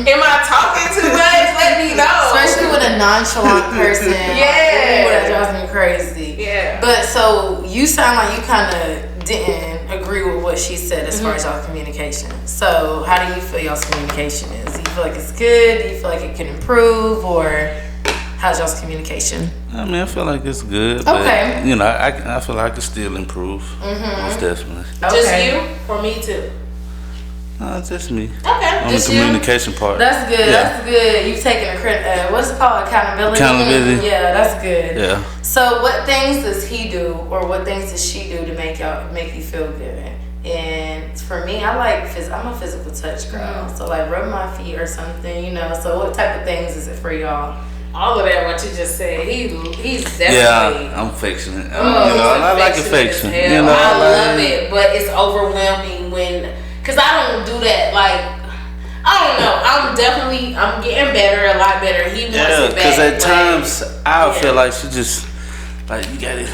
Am I talking too much? Let me know. Especially with a nonchalant person. That drives me crazy. Yeah. But so you sound like you kind of didn't agree with what she said as far as y'all communication. So how do you feel y'all's communication is? Do you feel like it's good? Do you feel like it can improve? Or how's y'all's communication? I mean, I feel like it's good. But, okay. You know, I feel like I can still improve. Most definitely. Just you or me too? No, just me. Okay. On the communication part. That's good. Yeah. That's good. You've taken a what's it called? Accountability. Yeah, that's good. Yeah. So what things does he do or what things does she do to make you feel good? And for me, I'm a physical touch girl. So like rub my feet or something, you know. So what type of things is it for y'all? All of that, what you just said, he's definitely. Yeah, I'm affectionate. You know, I like affection. You know, I love it, but it's overwhelming cause I don't do that. Like, I don't know. I'm getting better, a lot better. He wants it back. Cause at times I feel like she just like you gotta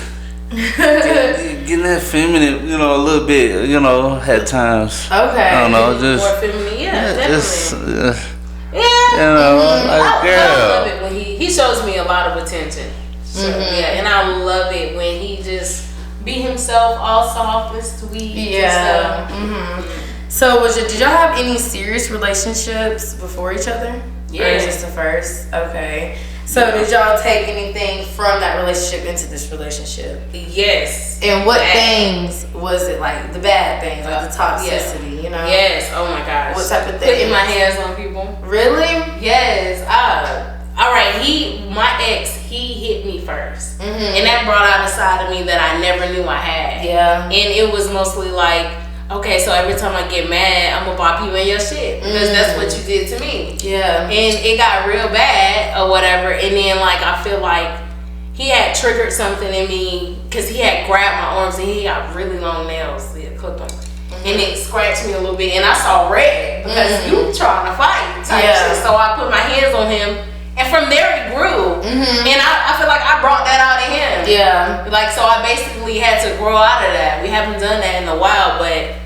getting that feminine, you know, a little bit, you know, at times. Okay. I don't know, just more feminine, definitely. You know, like girl. I love it when he shows me a lot of attention. So, yeah, and I love it when he just be himself, all soft and sweet. Yeah. So did y'all have any serious relationships before each other? Yeah. Or just the first? Okay. So did y'all take anything from that relationship into this relationship? Yes. And what things was it, like the bad things, like the toxicity, you know? Yes. Oh my gosh. What type of things? Putting my hands on people. Really? Yes. All right. My ex, he hit me first, and that brought out a side of me that I never knew I had. Yeah. And it was mostly like, okay, so every time I get mad, I'm gonna bop you in your shit because that's what you did to me. Yeah. And it got real bad or whatever. And then like I feel like he had triggered something in me because he had grabbed my arms and he got really long nails. He had clipped them. And it scratched me a little bit and I saw red because you trying to fight type shit. So I put my hands on him and from there it grew. And I feel like I brought that out of him. Yeah. Like, so I basically had to grow out of that. We haven't done that in a while, but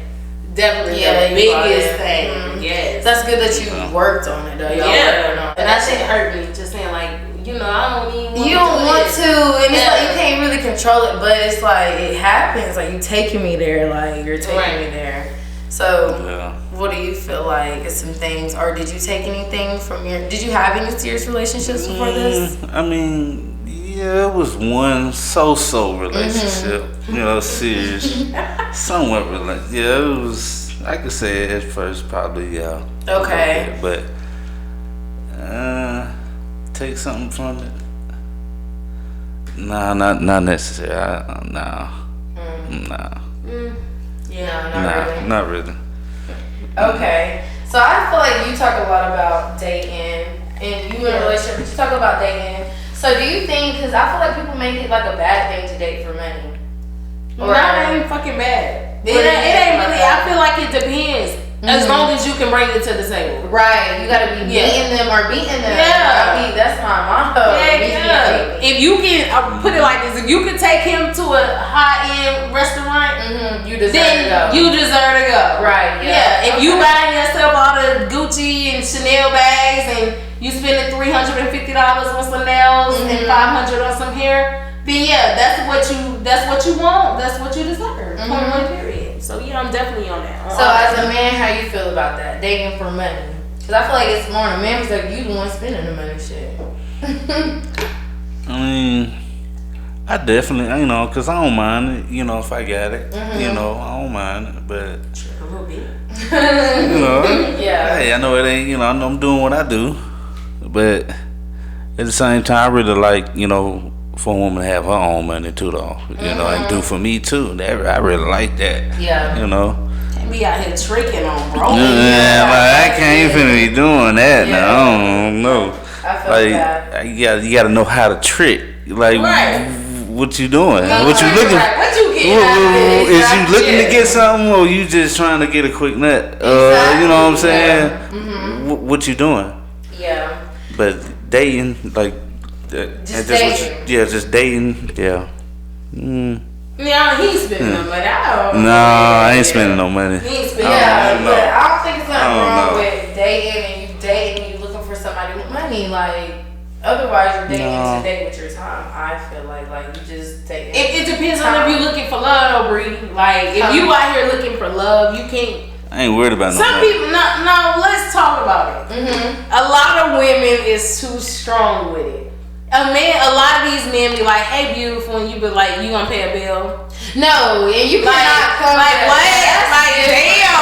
definitely the biggest thing. Yes. That's good that you worked on it though. Yeah. And that shit hurt me. Just saying like, you know, I don't even want to. You don't want to, and it's like you can't really control it, but it's like it happens. Like you taking me there, like you're taking me there. So, what do you feel like is some things, or did you take anything from did you have any serious relationships before this? I mean, yeah, it was one so-so relationship, you know, serious, somewhat related. Yeah, it was, I could say at first probably, yeah. Okay. But, take something from it? Nah, not necessary. Nah. Yeah, not really. Okay, so I feel like you talk a lot about dating, and you in a relationship, but you talk about dating. So do you think, because I feel like people make it like a bad thing to date for money? Or not even fucking bad. It ain't really, I feel like it depends. As long as you can bring it to the table. Right. You gotta be meeting them or beating them. Yeah. That's my motto. Yeah. If you can, I'll put it like this, if you can take him to a high-end restaurant, you deserve to go. You deserve to go. Right. Yeah. If you buying yourself all the Gucci and Chanel bags and you spending $350 on some nails and $500 on some hair, then yeah, that's what you want. That's what you deserve. Point blank, period. So yeah, I'm definitely on that. So as a man, how you feel about that? Dating for money? Because I feel like it's more on the man, like you the one spending the money shit. I mean, I definitely, you know, because I don't mind it, you know, if I got it. You know, I don't mind it, but a little bit. You know, hey, I know it ain't, you know, I know I'm doing what I do, but at the same time, I really like, you know, for a woman to have her own money too, though. You know, and do for me too. I really like that. Yeah. You know. Can't be out here tricking on bro. Yeah, like I can't even be doing that now. I don't know. I feel like that. you gotta know how to trick. Like what you doing? What you looking? What you getting? Is you looking to get something, or you just trying to get a quick nut? You know what I'm saying? What you doing? Yeah. But dating, like. Just dating. Just dating. Yeah. Yeah, he's spending no money. I ain't spending no money. He ain't spending but I don't think it's nothing wrong with dating and you looking for somebody with money. Like, otherwise you're dating to date with your time. I feel like you just date. It depends on if you're looking for love, Bree. Like, if you out here looking for love, you can't. I ain't worried about no Some people, no, let's talk about it. A lot of women is too strong with it. A lot of these men be like, "Hey, beautiful," and you be like, "You gonna pay a bill?" No, and you cannot come like what? Like damn,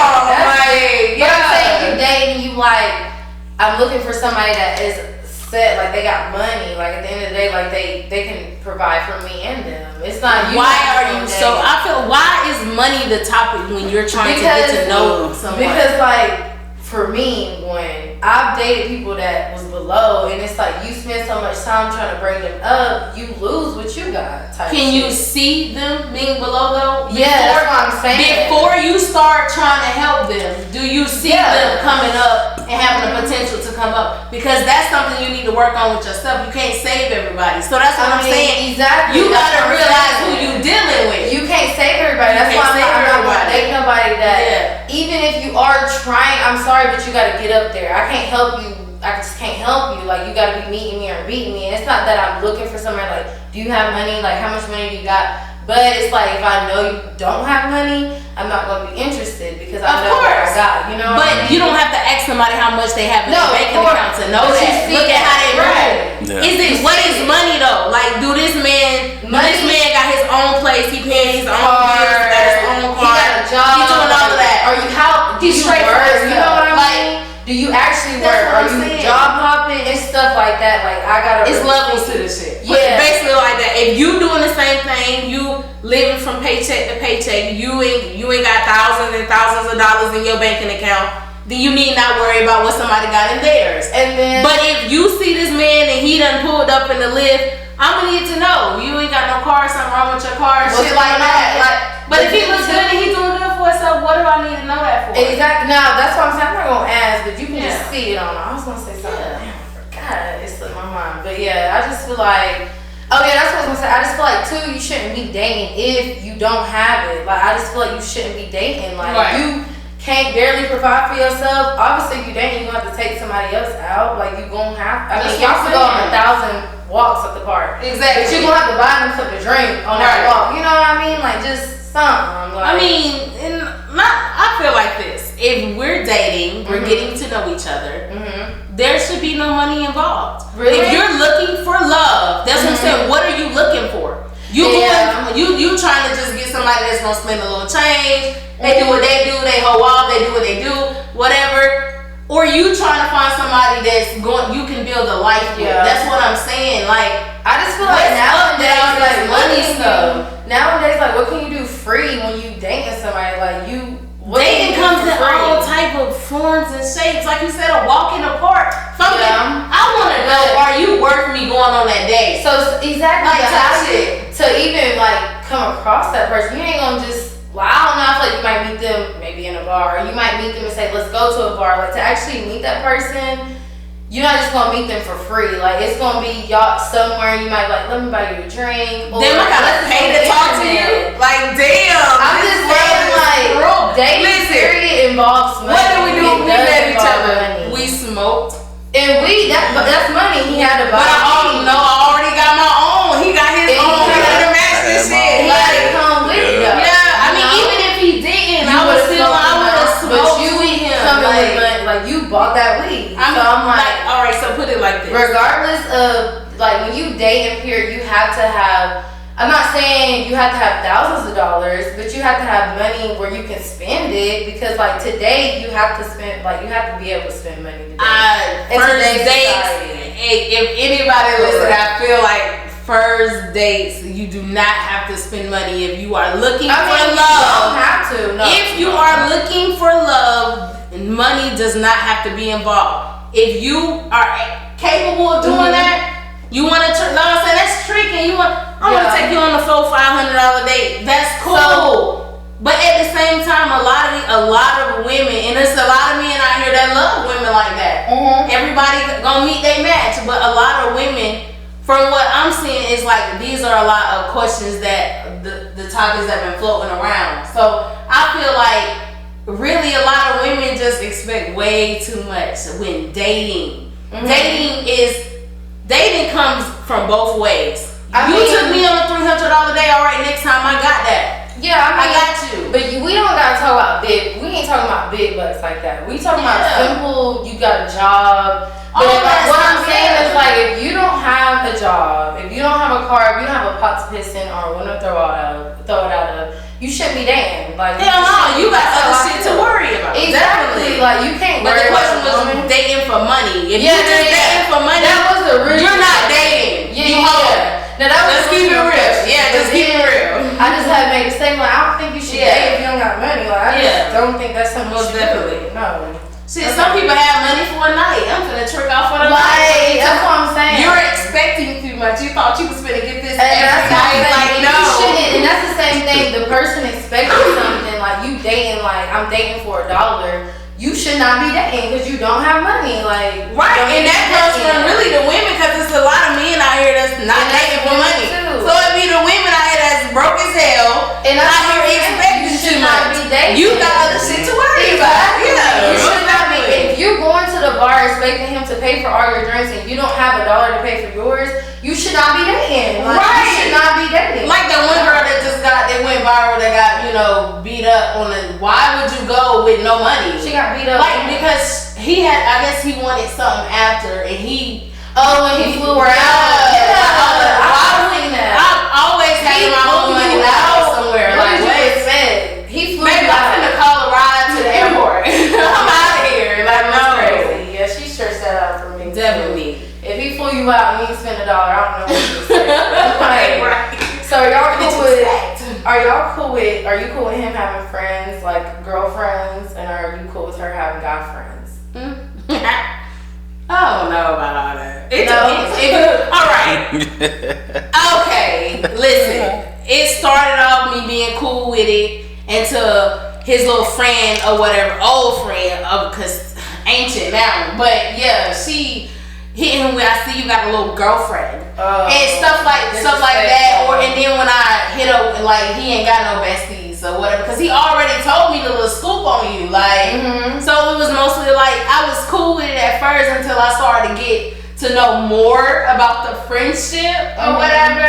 like yeah. I'm saying you dating, you like, I'm looking for somebody that is set, like they got money. Like at the end of the day, like they can provide for me and them. It's not you. Why are you so? I feel why is money the topic when you're trying to get to know someone? Because like for me, when I've dated people that was below, and it's like you spend so much time trying to bring them up, you lose what you got. Can you see them being below though? Yeah, that's what I'm saying. Before you start trying to help them, do you see them coming up and having the potential to come up? Because that's something you need to work on with yourself. You can't save everybody. So that's what I'm saying. Exactly. You gotta realize who you dealing with. You can't save everybody. That's why I'm not gonna date nobody that even if you are trying, I'm sorry, but you gotta get up there. I can't help you. I just can't help you. Like, you gotta be meeting me or beating me. And it's not that I'm looking for somebody like, do you have money? Like, how much money do you got? But it's like, if I know you don't have money, I'm not gonna be interested because I know what I got. You know what I mean? You don't have to ask somebody how much they have in their banking account to know that. Look at how they move. What is money though? Like, this man got his own place, he paying his own bills, got his own car, he got a job, he's doing all of that. He's straight for himself. You know what I mean? Do you actually work? Are you job hopping and stuff like that? Like, I gotta. It's levels to this shit. Yeah, basically like that. If you doing the same thing, you living from paycheck to paycheck, you ain't got thousands and thousands of dollars in your banking account, then you need not worry about what somebody got in theirs. But if you see this man and he done pulled up in the lift, I'm gonna need to know you ain't got no car, something wrong with your car, shit like that. But if he looks good and he doing good for himself, what do I need to know that for? Exactly. Now that's what I'm saying. I'm not gonna ask, but you can just see it on. I was gonna say something. Damn, I forgot. It slipped my mind. But yeah, I just feel like. Oh yeah, that's what I was gonna say. I just feel like too, you shouldn't be dating if you don't have it. Like, I just feel like you shouldn't be dating. Like, you can't barely provide for yourself. Obviously, if you dating, you gonna have to take somebody else out. Like, you gonna have. I mean, y'all can go on 1,000 walks at the park. Exactly. But you gonna have to buy them something to drink on that walk. You know what I mean? Like, just something. Like, I mean, I feel like this. If we're dating, we're getting to know each other. There should be no money involved. Really? If you're looking for love, that's what I'm saying. What are you looking for? You trying to just get somebody that's gonna spend a little change. They do what they do. They hoe off. They do what they do. Whatever. Or you trying to find somebody that's you can build a life with. That's what I'm saying. Like, I just feel like nowadays, like, money stuff. Nowadays, like, what can you do free when you dating somebody? Like, dating comes in all type of forms and shapes. Like you said, a walk in the park. Something. I want to know, are you worth me going on that date? So exactly, like, to even like come across that person, you ain't gonna just. Well, I don't know. I feel like you might meet them maybe in a bar, or you might meet them and say, "Let's go to a bar." Like, to actually meet that person, you're not just gonna meet them for free. Like, it's gonna be y'all somewhere. You might be like, "Let me buy you a drink." Or, then I gotta pay to talk to you. Like, damn. I'm just saying, like, dating period involves money. What do we do when we met each other? We smoked. And that's money. He had to buy. But I already got my own. He got his own. He got to match this shit. Like, come with it. Yeah, I mean, even if he didn't, I would have smoked with him. Like, you bought that weed. So I'm like, all right. So put it like this. Regardless of, like, when you date in period, you have to have. I'm not saying you have to have thousands of dollars, but you have to have money where you can spend it, because like today you have to spend, like, you have to be able to spend money today. First dates, if anybody listen, I feel like first dates, you do not have to spend money if you are looking for love. You don't have to. No. If you are looking for love, money does not have to be involved. If you are capable of doing that, you want to, I'm saying, that's tricking. I want to take you on a $400-500 date. That's cool. But at the same time, a lot of women, and there's a lot of men out here that love women like that. Everybody gonna meet their match, but a lot of women, from what I'm seeing, is like, these are a lot of questions that the topics that have been floating around. So I feel like really a lot of women just expect way too much when dating. Dating comes from both ways. You took me on a $300 day. All right, next time I got that. Yeah, I got you. But we don't gotta talk about big. We ain't talking about big butts like that. We talking about simple. You got a job. But what I'm saying is, like, if you don't have a job, if you don't have a car, if you don't have a pot to piss in or one to throw it out of, you shouldn't be dating. Like, hell no, you got other shit to worry about. Exactly. Like, you can't worry about. But the question was dating for money. If you're just dating for money, that was the real. You're not dating. Now, that was let's keep it real. Yeah, just keep it real. I just had to make a statement. Like, I don't think you should date got money. Like, I just don't think that's something most definitely. No. Shit, some people have money for a night. I'm finna trick off for the night. That's what I'm saying. You're expecting too much. You thought you was finna get this and every night. Like, no. You shouldn't. And that's the same thing. The person expecting something, like you dating, like I'm dating for $1. You should not be dating because you don't have money. Like, right. And that comes from really the women, because there's a lot of men out here that's not dating for money. Too. So it be the women out here that's broke as hell and out here expecting too much. You got other shit to worry about. Yeah. You should not be. If you're going to the bar expecting him to pay for all your drinks and you don't have $1 to pay for yours, you should not be dating. Like, right. You should not be dating. Like the one girl that just went viral that got, beat up on the. Why would you go with no money? She got beat up. Like, because I guess he wanted something after, and he. Oh, when he flew her out. I always had my own money out somewhere. What did you expect? He flew out. I'm finna call a ride to the airport. I'm out of here. Like, no. Crazy. Yeah, she stretched that out for me. Definitely. If he flew you out and you spend $1, I don't know what you expect. Right. So are y'all cool with? Are you cool with him having friends, like girlfriends, and are you cool with her having guy friends? I don't know about all that. All right. Okay. Listen. It started off me being cool with it until his little friend or whatever, old friend, because ancient now. But yeah, she hit him with, I see you got a little girlfriend. And stuff like that. And then when I hit up, like, he ain't got no besties or whatever, because he already told me the little scoop on you. Like, so it was mostly like, I was cool with it at first until I started to get to know more about the friendship or whatever.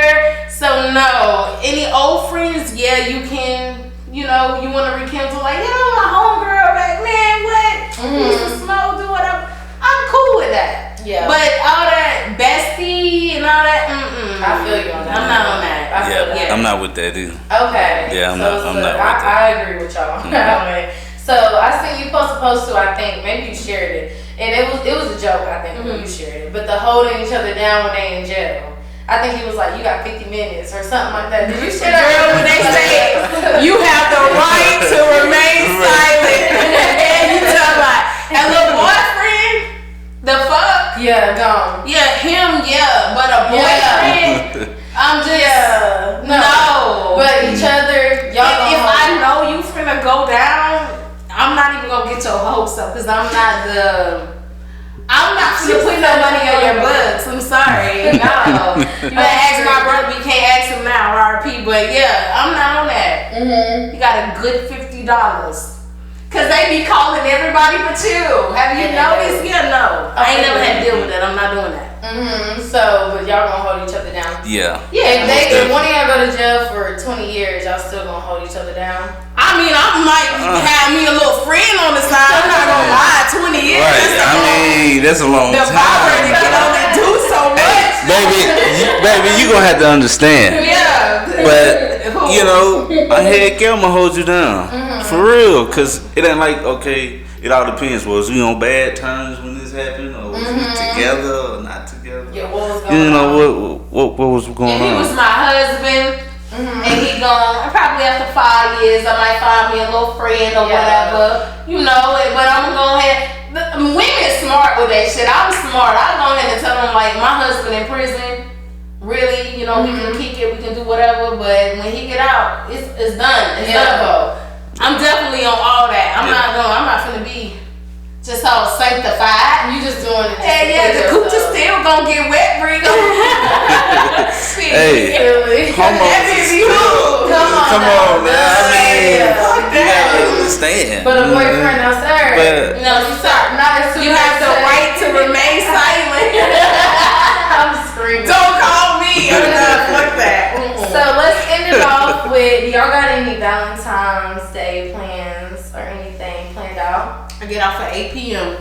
So no, any old friends, yeah, you can, you want to rekindle, like, my homegirl, like, man, what? We used to smoke, do whatever. I'm cool with that. Yeah. But all that bestie and all that, I feel you on that. I'm not on that. I feel that. I'm not with that either. Okay. Yeah, I'm not with that. I agree with y'all. So I seen you post a post too, I think. Maybe you shared it. And it was a joke, I think, when you shared it. But the holding each other down when they in jail. I think he was like, you got 50 minutes or something like that. Did you share that? Girl, when they say you have the right to remain silent. And you tell like, and little boyfriend, the fuck? Yeah, gone. Yeah, him, yeah. But a boyfriend, I'm just, no. But each other, y'all if I know you finna go down, I'm not even gonna get your hopes up, because I'm not finna put no money on your books. I'm sorry. No. You better ask my brother, but you can't ask him now, RP. But yeah, I'm not on that. You got a good $50. Cause they be calling everybody but you. Have you noticed? Yeah, no. I ain't never had to deal with that. I'm not doing that. So, but y'all gonna hold each other down? Yeah. Yeah. If one of y'all go to jail for 20 years, y'all still gonna hold each other down? I mean, I might have me a little friend on the side. I'm not gonna lie. 20 years. Right. That's a long time. The vibrator can only do so much. Baby, you gonna have to understand. Yeah. But heck yeah, I'm gonna hold you down. For real, cause it ain't like, okay, it all depends. Was we on bad terms when this happened, or was we together or not together? Yeah, what was going on? What was going on? If he was my husband and he gone, probably after 5 years, I might find me a little friend or whatever, but I'm gonna go ahead. Women smart with that shit. I'm smart. I go ahead and tell them, like, my husband in prison. Really, we can kick it, we can do whatever, but when he get out, it's done. It's done. I'm definitely on all that. I'm not finna be just all sanctified. You just doing it. The cooch is still gonna get wet, Brigo. Hey, come on, man. I mean, you gotta understand. But a boyfriend, no sir. No, sir. Not as soon. You have the right to remain silent. I'm screaming. Don't call me. Fuck that. So let's end it off with, do y'all got any Valentine's Day plans or anything planned out? I get off at 8 p.m.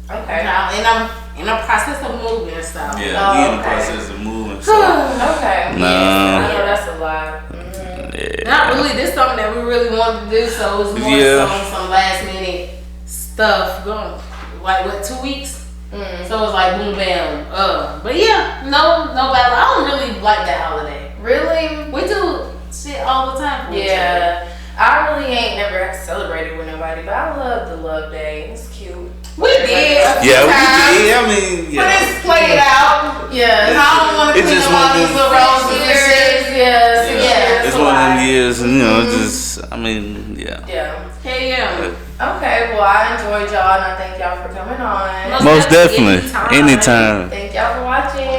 Okay. And I'm in the process of moving and stuff. Yeah, we in the process of moving. So. Okay. No. I know that's a lot. Yeah. Not really. This is something that we really wanted to do, so it was more some last minute stuff going. Like, 2 weeks? So it was like boom bam. But yeah, no battle. I don't really like that holiday. Really? We do shit all the time. Yeah. I really ain't never celebrated with nobody, but I love the love day. It's cute. We did. Yeah, we did. I mean, yeah. But it's played out. Yeah. I don't want to clean up all these little roses and shit. Yes. It's one of them years, and you know, just, I mean, yeah. Yeah. Hey, yeah. Okay, well, I enjoyed y'all, and I thank y'all for coming on. Most definitely. Anytime. Thank y'all for watching.